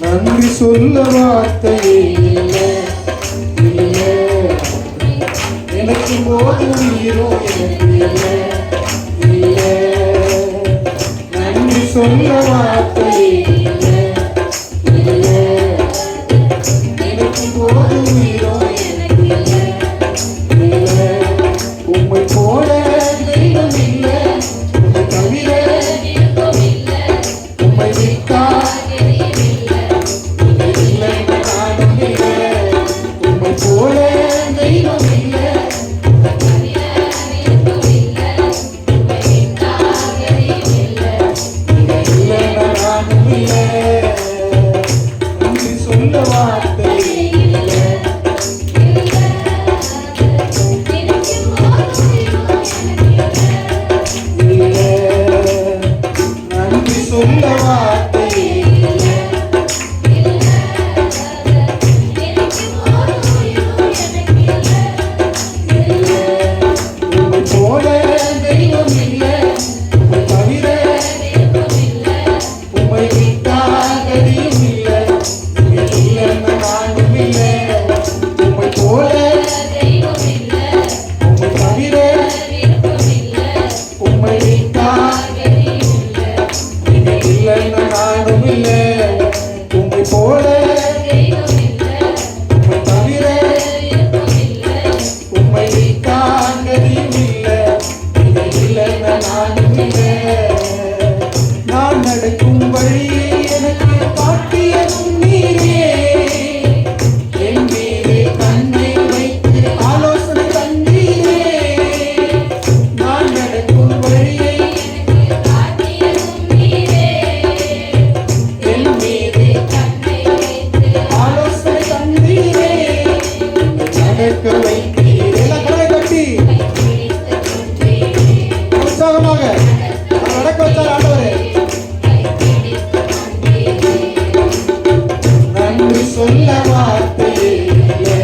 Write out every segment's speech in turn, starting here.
நன்றி சொல்ல வார்த்தையே இல்லை, இல்லை. எனக்கு போது உயிரோ எனக்கு இல்லை, இல்லை. நன்றி சொல்ல வார்த்தையே இல்லை, இல்லை. எனக்கு போது உயிரோ எனக்கு இல்லை, இல்லை. உம்மை போல தெய்வம் இல்லை, உம்மை தவிர உம்மை விட்டா போல தெய்வம் இல்லை, நானும் இல்லை. நன்றி சொல்ல வார்த்தை இல்லை, இல்லை. நன்றி சொல்ல வார்த்தை இல்லை, போல தெய்வம் இல்லை, உம்மை தவிர உம்மை விட்டா கதியும் இல்லை, இல்லை நானும் இல்லை. உம்மை போல உம்மை தவிர உம்மை விட்டா இல்லை நானும் இல்லை. உம்மை போல உம்மை தவிர உம்மை விட்டா கதியும் இல்லை, இல்லை நானும் இல்லை. நான் நடக்கும் வழியை எனக்கு காட்டியதும் நீரே, என் மீது கண்ணை வைத்து ஆலோசனை தந்தீரே. நான் நடக்கும் வழியை என் மீது ஆலோசனை தந்தீரே, நடக்க வைத்தீரே. எல்லாம் கட்டி உற்சாகமாக நடக்க வச்சார் ஆண்டவரே. நன்றி சொல்ல வார்த்தை இல்லை,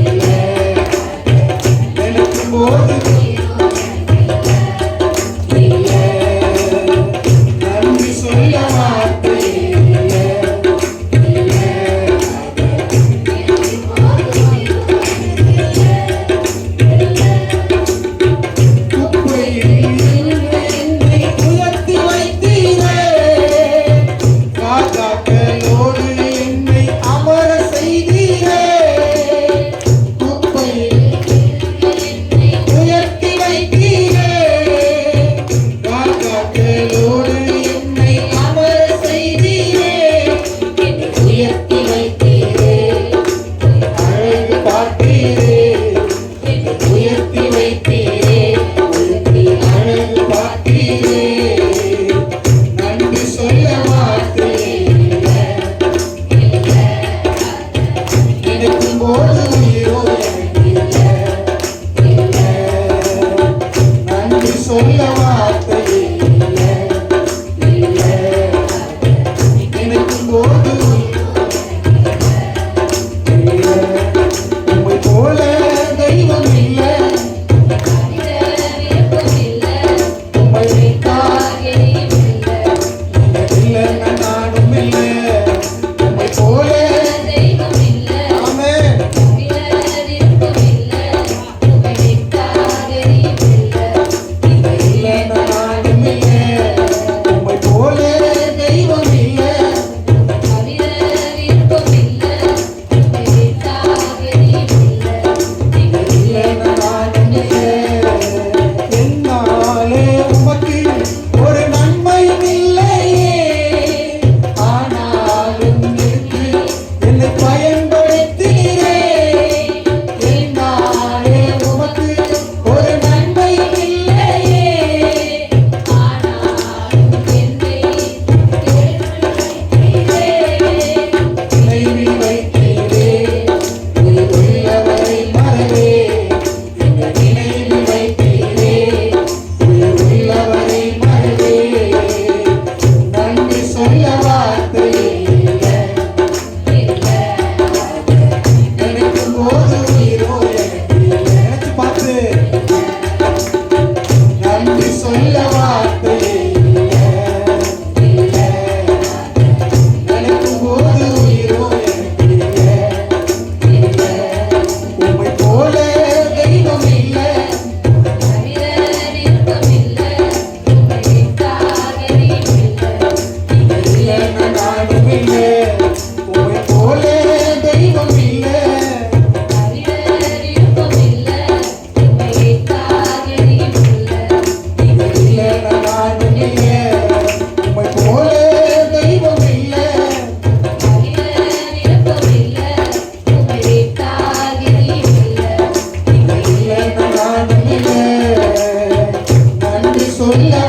இல்லை. எனக்கு போது இல்லை. நன்றி சொல்ல வார்த்தை இல்லை, இல்லை. குப்பையில் என்னை உயர்த்தி வைத்தீரே, காக்காக்களோடு என்னை அமர செய்தீரே. குப்பையில் உயர்த்தி வைத்தீரே, காக்காக்களோடு என்னை அமர செய்தீரே. உயர்த்தி வைத்தீரே, அழகு பார்த்தீரே. உயர்த்தி வைத்தீரே, உயர்த்தி அழகு பார்த்தீரே. நன்றி சொல்ல வார்த்தை இல்லை, எனக்கு போது உயிரோ எனக்கு இல்லை, இல்லை. நன்றி சொல்ல வார்த்தை இல்லை, இல்லை. எனக்கு போது இல்லை. உம்மை போல தெய்வம் இல்லை, உம்மை விட்டா இல்லை நானும் இல்லை. உம்மை போல ஆமென். இல்லை சொல்ல